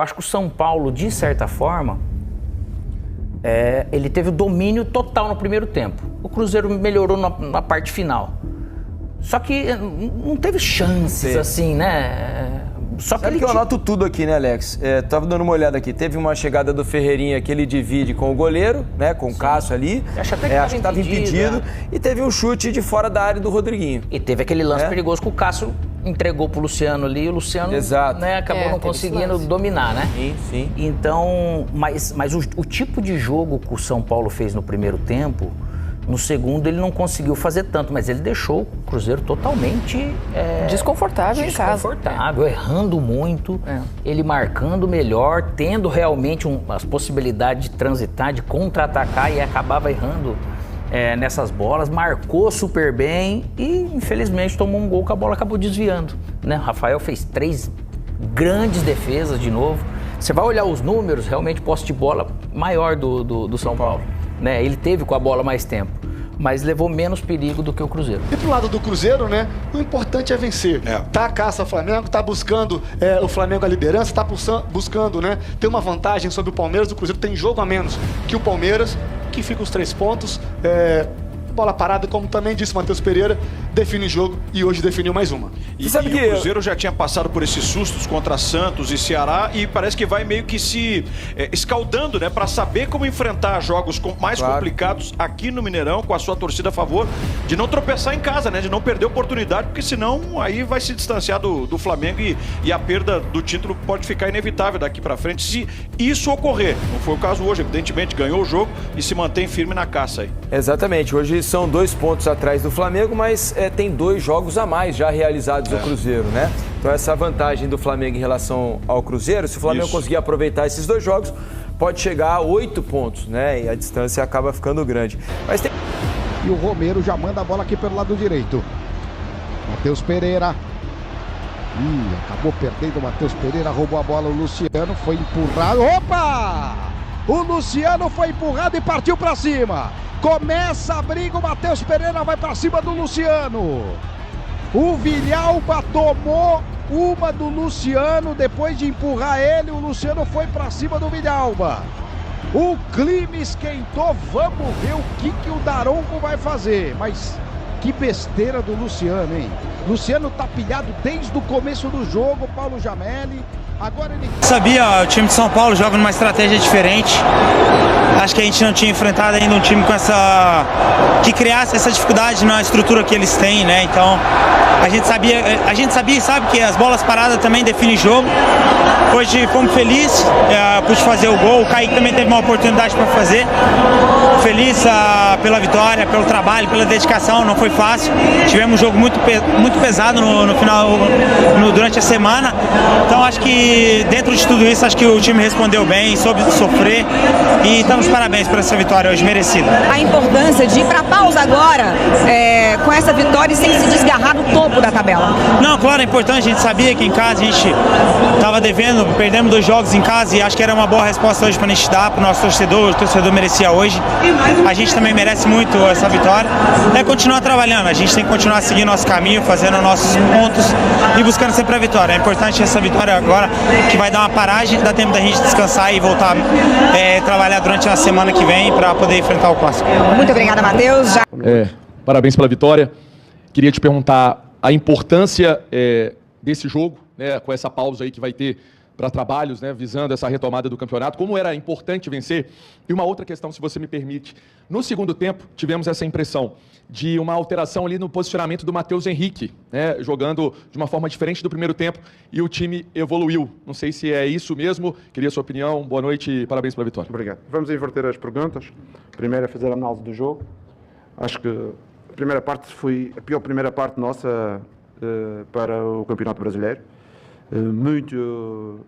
Acho que o São Paulo, de certa forma, ele teve o domínio total no primeiro tempo. O Cruzeiro melhorou na parte final. Só que não teve chances, assim, né? Só que Sabe que eu anoto tudo aqui, né, Alex? Tava dando uma olhada aqui. Teve uma chegada do Ferreirinha que ele divide com o goleiro, né? Com o Cássio ali. Acho até que estava impedido. E teve um chute de fora da área do Rodriguinho. E teve aquele lance perigoso que o Cássio entregou pro Luciano ali. E o Luciano, né, acabou não conseguindo dominar, né? Sim. Então, mas o tipo de jogo que o São Paulo fez no primeiro tempo, no segundo ele não conseguiu fazer tanto, mas ele deixou o Cruzeiro totalmente desconfortável em casa. Errando muito, ele marcando melhor, tendo realmente as possibilidades de transitar, de contra-atacar e acabava errando nessas bolas, marcou super bem e infelizmente tomou um gol que a bola acabou desviando, né? O Rafael fez 3 grandes defesas de novo. Você vai olhar os números, realmente posse de bola maior do São Paulo. Né? Ele teve com a bola mais tempo, mas levou menos perigo do que o Cruzeiro. E pro lado do Cruzeiro, né, o importante é vencer. Tá a caça ao Flamengo, tá buscando o Flamengo a liderança, tá buscando, né, ter uma vantagem sobre o Palmeiras. O Cruzeiro tem jogo a menos que o Palmeiras, que fica os 3 pontos. Bola parada, como também disse Matheus Pereira, define o jogo e hoje definiu mais uma. E o Cruzeiro já tinha passado por esses sustos contra Santos e Ceará e parece que vai meio que se escaldando, né, para saber como enfrentar jogos mais complicados aqui no Mineirão, com a sua torcida a favor, de não tropeçar em casa, né, de não perder oportunidade, porque senão aí vai se distanciar do Flamengo e a perda do título pode ficar inevitável daqui para frente se isso ocorrer. Não foi o caso hoje, evidentemente ganhou o jogo e se mantém firme na caça aí. Exatamente, hoje são 2 pontos atrás do Flamengo, mas tem 2 jogos a mais já realizados no Cruzeiro, né? Então essa vantagem do Flamengo em relação ao Cruzeiro, se o Flamengo conseguir aproveitar esses 2 jogos, pode chegar a 8 pontos, né? E a distância acaba ficando grande. Mas tem... E o Romero já manda a bola aqui pelo lado direito. Matheus Pereira. Acabou perdendo o Matheus Pereira, roubou a bola, o Luciano foi empurrado. Opa! O Luciano foi empurrado e partiu pra cima. Começa a briga, o Matheus Pereira vai pra cima do Luciano. O Villalba tomou uma do Luciano, depois de empurrar ele, o Luciano foi pra cima do Villalba. O clima esquentou, vamos ver o que o Daronco vai fazer. Mas que besteira do Luciano, hein? Luciano tá pilhado desde o começo do jogo, Paulo Jamelli. Agora ele... Sabia, o time de São Paulo joga numa estratégia diferente. Acho que a gente não tinha enfrentado ainda um time com que criasse essa dificuldade na estrutura que eles têm, né? Então, a gente sabia e sabe que as bolas paradas também definem jogo. Hoje fomos felizes por fazer o gol. O Kaique também teve uma oportunidade para fazer. Feliz pela vitória, pelo trabalho, pela dedicação. Não foi fácil. Tivemos um jogo muito pesado no final, durante a semana. Então, acho que dentro de tudo isso, acho que o time respondeu bem, soube sofrer e estamos de parabéns por essa vitória hoje merecida. A importância de ir para a pausa agora com essa vitória e sem se desgarrar do topo da tabela. Não, claro, é importante. A gente sabia que em casa a gente estava devendo, perdemos 2 jogos em casa e acho que era uma boa resposta hoje para a gente dar para o nosso torcedor. O torcedor merecia hoje. A gente também merece muito essa vitória. É continuar trabalhando, a gente tem que continuar seguindo nosso caminho, fazendo nossos pontos e buscando sempre a vitória. É importante essa vitória agora, que vai dar uma paragem, dá tempo da gente descansar e voltar a trabalhar durante a semana que vem para poder enfrentar o Clássico. Muito obrigada, Matheus. Parabéns pela vitória. Queria te perguntar a importância desse jogo, né, com essa pausa aí que vai ter para trabalhos, né, visando essa retomada do campeonato. Como era importante vencer? E uma outra questão, se você me permite. No segundo tempo, tivemos essa impressão de uma alteração ali no posicionamento do Matheus Henrique, né, jogando de uma forma diferente do primeiro tempo e o time evoluiu. Não sei se é isso mesmo. Queria a sua opinião. Boa noite e parabéns pela vitória. Obrigado. Vamos inverter as perguntas. Primeiro é fazer a análise do jogo. Acho que a primeira parte foi a pior primeira parte nossa para o Campeonato Brasileiro. Muito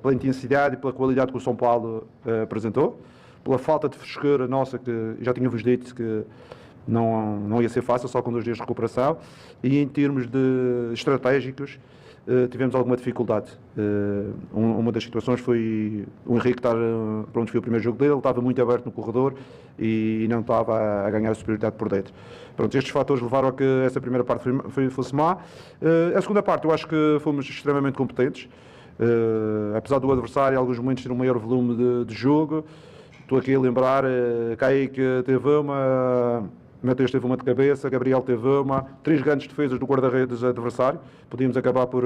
pela intensidade e pela qualidade que o São Paulo apresentou, pela falta de frescura nossa, que já tínhamos dito que não ia ser fácil, só com 2 dias de recuperação, e em termos estratégicos tivemos alguma dificuldade. Uma das situações foi o Henrique estar, pronto, foi o primeiro jogo dele, ele estava muito aberto no corredor e não estava a ganhar a superioridade por dentro. Pronto, estes fatores levaram a que essa primeira parte fosse má. A segunda parte eu acho que fomos extremamente competentes. Apesar do adversário em alguns momentos ter um maior volume de jogo, estou aqui a lembrar, Kaique teve uma, Mateus teve uma de cabeça, Gabriel teve uma, 3 grandes defesas do guarda-redes adversário, podíamos acabar por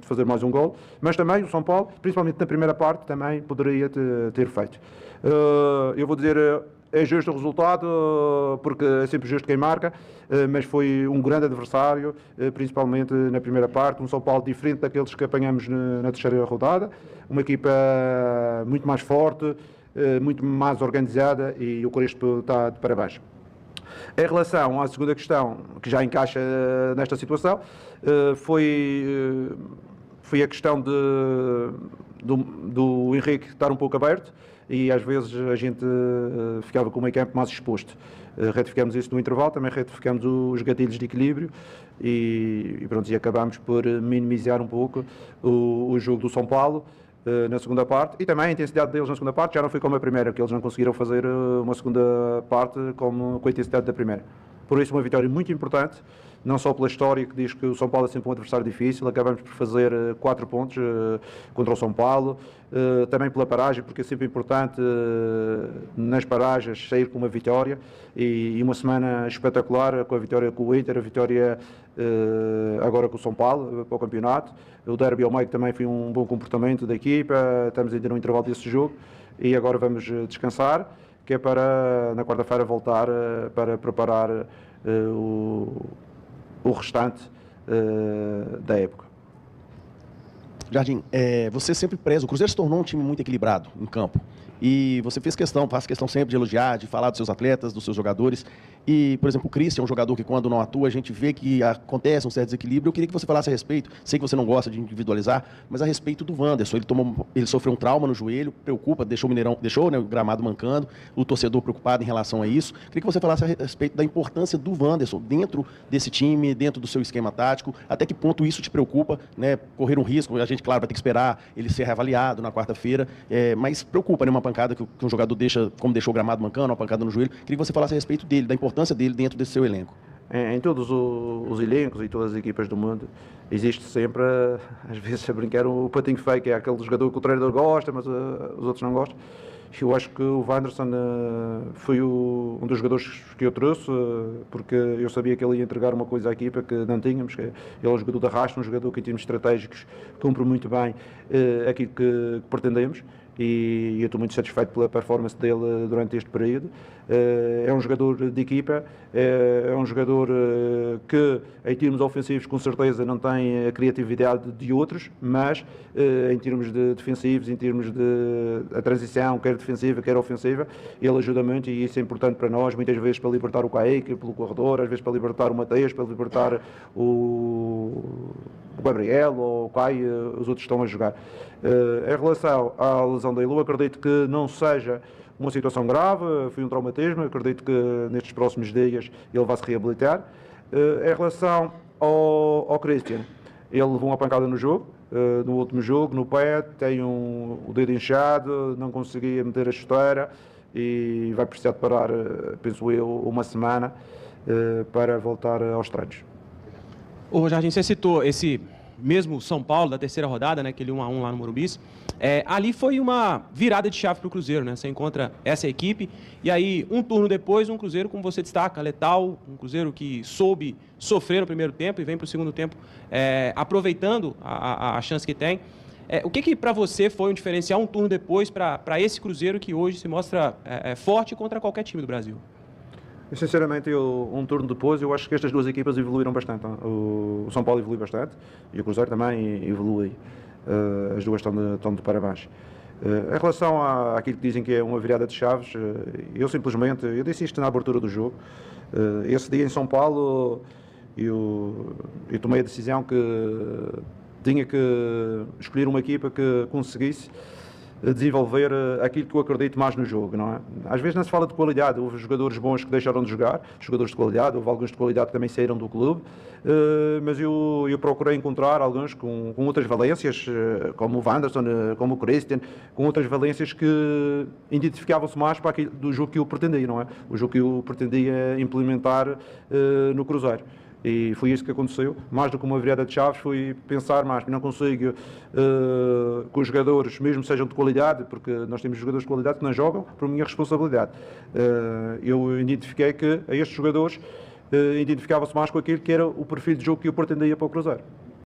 fazer mais um gol, mas também o São Paulo, principalmente na primeira parte, também poderia ter feito. Eu vou dizer, é justo o resultado, porque é sempre justo quem marca, mas foi um grande adversário, principalmente na primeira parte, um São Paulo diferente daqueles que apanhamos na terceira rodada, uma equipa muito mais forte, muito mais organizada, e o Crespo está de parabéns. Em relação à segunda questão, que já encaixa nesta situação, foi a questão do Henrique estar um pouco aberto, e às vezes a gente ficava com o meio campo mais exposto. Retificamos isso no intervalo, também retificamos os gatilhos de equilíbrio e pronto, e acabámos por minimizar um pouco o jogo do São Paulo na segunda parte, e também a intensidade deles na segunda parte já não foi como a primeira, porque eles não conseguiram fazer uma segunda parte com a intensidade da primeira. Por isso, uma vitória muito importante, não só pela história que diz que o São Paulo é sempre um adversário difícil, acabamos por fazer 4 pontos contra o São Paulo, também pela paragem, porque é sempre importante nas paragens sair com uma vitória, e uma semana espetacular com a vitória com o Inter, a vitória agora com o São Paulo para o campeonato. O derby ao meio também foi um bom comportamento da equipa, estamos ainda no intervalo desse jogo e agora vamos descansar, que é para na quarta-feira voltar para preparar o restante da época. Jardim, você sempre preza, o Cruzeiro se tornou um time muito equilibrado em campo, e você faz questão sempre de elogiar, de falar dos seus atletas, dos seus jogadores, e, por exemplo, o Christian é um jogador que quando não atua, a gente vê que acontece um certo desequilíbrio. Eu queria que você falasse a respeito, sei que você não gosta de individualizar, mas a respeito do Wanderson, ele sofreu um trauma no joelho, preocupa, deixou o gramado mancando, o torcedor preocupado em relação a isso. Queria que você falasse a respeito da importância do Wanderson dentro desse time, dentro do seu esquema tático, até que ponto isso te preocupa, né? Correr um risco, a gente, claro, vai ter que esperar ele ser reavaliado na quarta-feira, mas preocupa, né? Uma pancada que um jogador deixa, como deixou o gramado mancando, uma pancada no joelho. Queria que você falasse a respeito dele, da importância dele dentro desse seu elenco. Em todos os elencos e todas as equipas do mundo existe sempre, às vezes, a brincar o patinho feio, que é aquele jogador que o treinador gosta, mas os outros não gostam. Eu acho que o Wanderson foi um dos jogadores que eu trouxe, porque eu sabia que ele ia entregar uma coisa à equipa que não tínhamos, que ele é um jogador de arrasto, um jogador que em termos estratégicos cumpre muito bem aquilo que pretendemos, e eu estou muito satisfeito pela performance dele durante este período. É um jogador de equipa, é um jogador que em termos ofensivos com certeza não tem a criatividade de outros, mas em termos de defensivos, em termos de a transição, quer defensiva, quer ofensiva, ele ajuda muito, e isso é importante para nós, muitas vezes para libertar o Kaique pelo corredor, às vezes para libertar o Mateus, para libertar o Gabriel ou o Caio, os outros estão a jogar. Em relação à lesão dele, eu acredito que não seja uma situação grave, foi um traumatismo, acredito que nestes próximos dias ele vai se reabilitar. Em relação ao Christian, ele levou uma pancada no jogo, no último jogo, no pé, tem o dedo inchado, não conseguia meter a chuteira e vai precisar de parar, penso eu, uma semana para voltar aos treinos. Ô Jardim, você citou esse mesmo São Paulo da terceira rodada, né, aquele 1-1 lá no Morumbi. Ali foi uma virada de chave para o Cruzeiro, né? Você encontra essa equipe e aí um turno depois um Cruzeiro, como você destaca, letal, um Cruzeiro que soube sofrer no primeiro tempo e vem para o segundo tempo aproveitando a chance que tem. O que para você foi um diferencial um turno depois para esse Cruzeiro que hoje se mostra forte contra qualquer time do Brasil? Sinceramente, um turno depois, eu acho que estas duas equipas evoluíram bastante. O São Paulo evolui bastante e o Cruzeiro também evolui. As duas estão de parabéns. Em relação àquilo que dizem que é uma virada de chaves, eu disse isto na abertura do jogo. Esse dia em São Paulo, eu tomei a decisão que tinha que escolher uma equipa que conseguisse desenvolver aquilo que eu acredito mais no jogo, não é? Às vezes não se fala de qualidade, houve jogadores bons que deixaram de jogar, jogadores de qualidade, houve alguns de qualidade que também saíram do clube, mas eu procurei encontrar alguns com outras valências, como o Wanderson, como o Christian, com outras valências que identificavam-se mais para aquilo do jogo que eu pretendia, não é? O jogo que eu pretendia implementar no Cruzeiro. E foi isso que aconteceu. Mais do que uma virada de chaves, foi pensar mais, não consigo com os jogadores, mesmo sejam de qualidade, porque nós temos jogadores de qualidade que não jogam, por minha responsabilidade. Eu identifiquei que a estes jogadores identificava-se mais com aquilo que era o perfil de jogo que eu pretendia para o Cruzeiro.